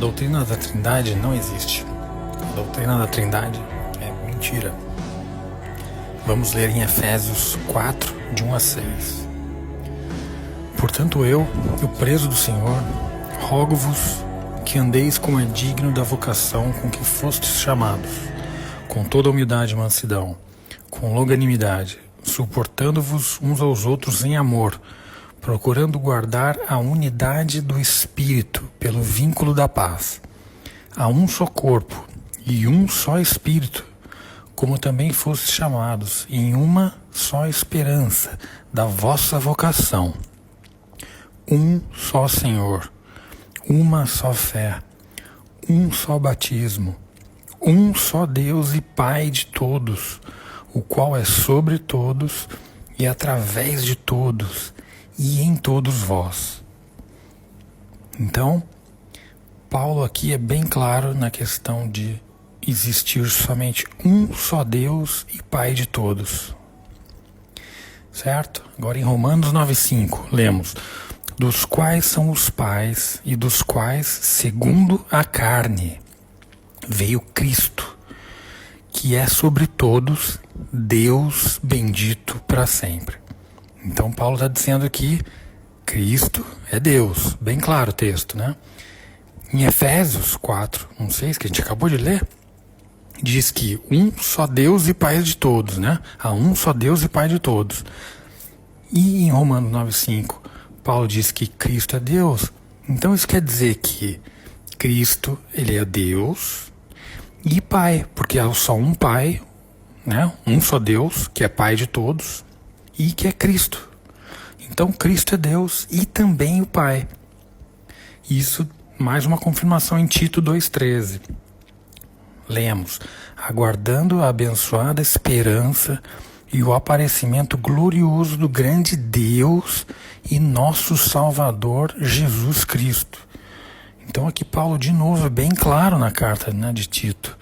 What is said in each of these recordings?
doutrina da Trindade não existe. A doutrina da Trindade é mentira. Vamos ler em Efésios 4, de 1 a 6. Portanto eu, o preso do Senhor, rogo-vos que andeis como é digno da vocação com que fostes chamados, com toda humildade e mansidão, com longanimidade, suportando-vos uns aos outros em amor, procurando guardar a unidade do Espírito pelo vínculo da paz. Há um só corpo e um só Espírito, como também fostes chamados em uma só esperança da vossa vocação. Um só Senhor, uma só fé, um só batismo, um só Deus e Pai de todos, o qual é sobre todos e através de todos e em todos vós. Então, Paulo aqui é bem claro na questão de existir somente um só Deus e Pai de todos. Certo? Agora em Romanos 9,5, lemos: dos quais são os pais e dos quais, segundo a carne, veio Cristo, que é sobre todos Deus bendito para sempre. Então Paulo está dizendo que Cristo é Deus, bem claro o texto, né? Em Efésios 4, 1, 6, que a gente acabou de ler, diz que um só Deus e Pai de todos, né? Há um só Deus e Pai de todos. E em Romanos 9,5, Paulo diz que Cristo é Deus. Então isso quer dizer que Cristo, ele é Deus e Pai, porque há só um Pai, né? Um só Deus, que é Pai de todos, e que é Cristo. Então Cristo é Deus e também o Pai. Isso, mais uma confirmação em Tito 2,13. Lemos: aguardando a abençoada esperança e o aparecimento glorioso do grande Deus e nosso Salvador Jesus Cristo. Então aqui Paulo de novo é bem claro na carta, né, de Tito.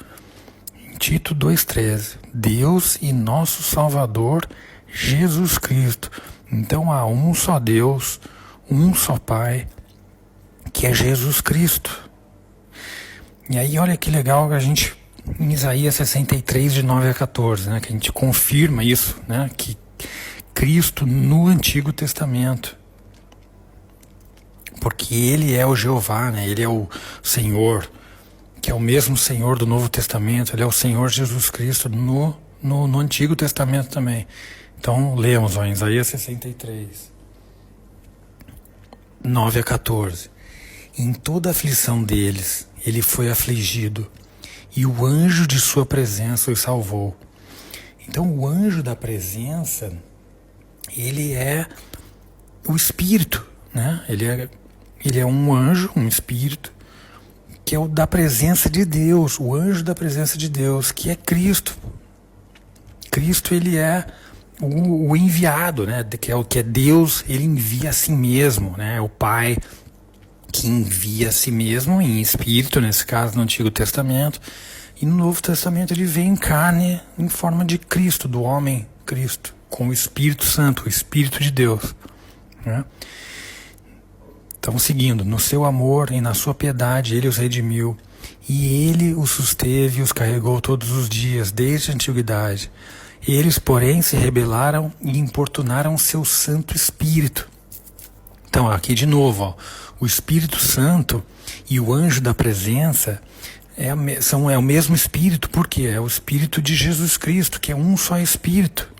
Em Tito 2,13, Deus e nosso Salvador Jesus Cristo. Então há um só Deus, um só Pai, que é Jesus Cristo. E aí olha que legal que a gente, em Isaías 63, de 9 a 14, né, que a gente confirma isso, né, que Cristo no Antigo Testamento, porque Ele é o Jeová, né, Ele é o Senhor, que é o mesmo Senhor do Novo Testamento, Ele é o Senhor Jesus Cristo no Antigo Testamento também. Então lemos em Isaías 63, 9 a 14. Em toda a aflição deles, Ele foi afligido, e o anjo de sua presença os salvou. Então o anjo da presença, ele é o Espírito, né? Ele é um anjo, um Espírito, que é o da presença de Deus, o anjo da presença de Deus, que é Cristo. Cristo, ele é o enviado, né? Que é Deus, ele envia a si mesmo, né? É o Pai que envia a si mesmo em espírito, nesse caso no Antigo Testamento, e no Novo Testamento ele vem em carne em forma de Cristo, do homem Cristo, com o Espírito Santo, o Espírito de Deus, né? Então, seguindo, no seu amor e na sua piedade ele os redimiu, e ele os susteve e os carregou todos os dias, desde a antiguidade. Eles, porém, se rebelaram e importunaram seu Santo Espírito. Então, aqui de novo, ó, o Espírito Santo e o anjo da presença é o mesmo Espírito, porque é o Espírito de Jesus Cristo, que é um só Espírito,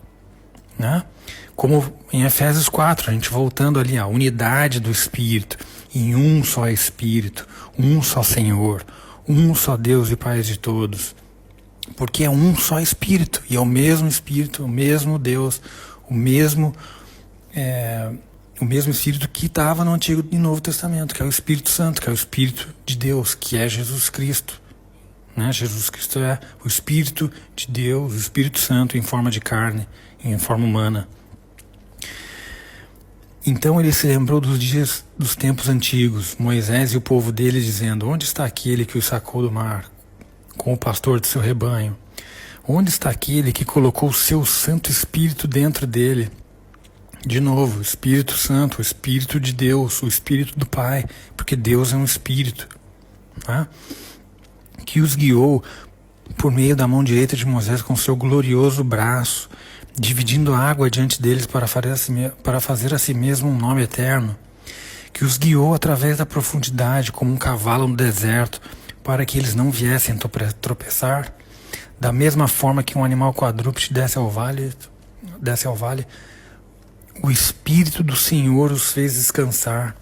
né? Como em Efésios 4, a gente voltando ali, a unidade do Espírito, em um só Espírito, um só Senhor, um só Deus e Pai de todos, porque é um só Espírito, e é o mesmo Espírito, o mesmo Deus, o mesmo Espírito que estava no Antigo e Novo Testamento, que é o Espírito Santo, que é o Espírito de Deus, que é Jesus Cristo, né? Jesus Cristo é o Espírito de Deus, o Espírito Santo em forma de carne, em forma humana. Então ele se lembrou dos dias dos tempos antigos, Moisés e o povo dele dizendo: onde está aquele que os sacou do mar, com o pastor de seu rebanho? Onde está aquele que colocou o seu Santo Espírito dentro dele? De novo, o Espírito Santo, o Espírito de Deus, o Espírito do Pai, porque Deus é um Espírito, né? Que os guiou por meio da mão direita de Moisés com seu glorioso braço, dividindo a água diante deles para fazer a si mesmo um nome eterno, que os guiou através da profundidade como um cavalo no deserto, para que eles não viessem tropeçar, da mesma forma que um animal quadrúpede desce ao vale, o Espírito do Senhor os fez descansar.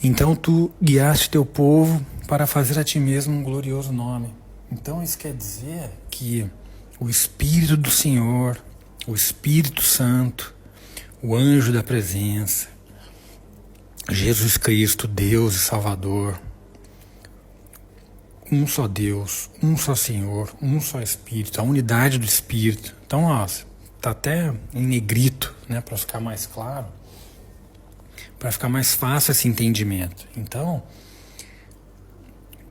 Então tu guiaste teu povo para fazer a ti mesmo um glorioso nome. Então isso quer dizer que o Espírito do Senhor, o Espírito Santo, o anjo da presença, Jesus Cristo, Deus e Salvador, um só Deus, um só Senhor, um só Espírito, a unidade do Espírito. Então, ó, tá até em negrito, né, para ficar mais claro, para ficar mais fácil esse entendimento. Então,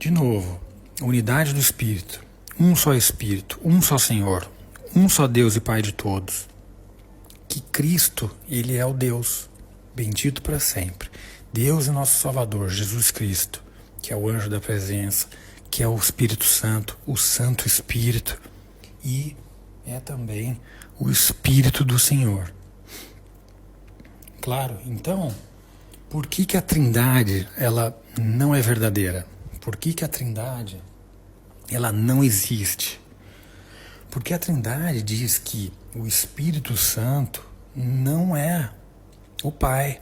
de novo, unidade do Espírito, um só Espírito, um só Senhor, um só Deus e Pai de todos. Que Cristo, Ele é o Deus, bendito para sempre. Deus e nosso Salvador, Jesus Cristo, que é o anjo da presença, que é o Espírito Santo, o Santo Espírito, e é também o Espírito do Senhor. Claro, então, por que a Trindade ela não é verdadeira? Por que a Trindade ela não existe? Porque a Trindade diz que o Espírito Santo não é o Pai,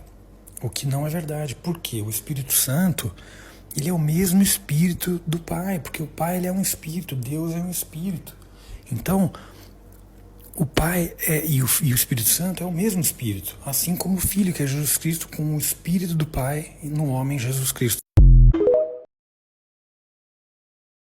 o que não é verdade. Por quê? O Espírito Santo, ele é o mesmo Espírito do Pai, porque o Pai ele é um Espírito, Deus é um Espírito. Então, o Pai e o Espírito Santo é o mesmo Espírito, assim como o Filho, que é Jesus Cristo, com o Espírito do Pai no homem Jesus Cristo.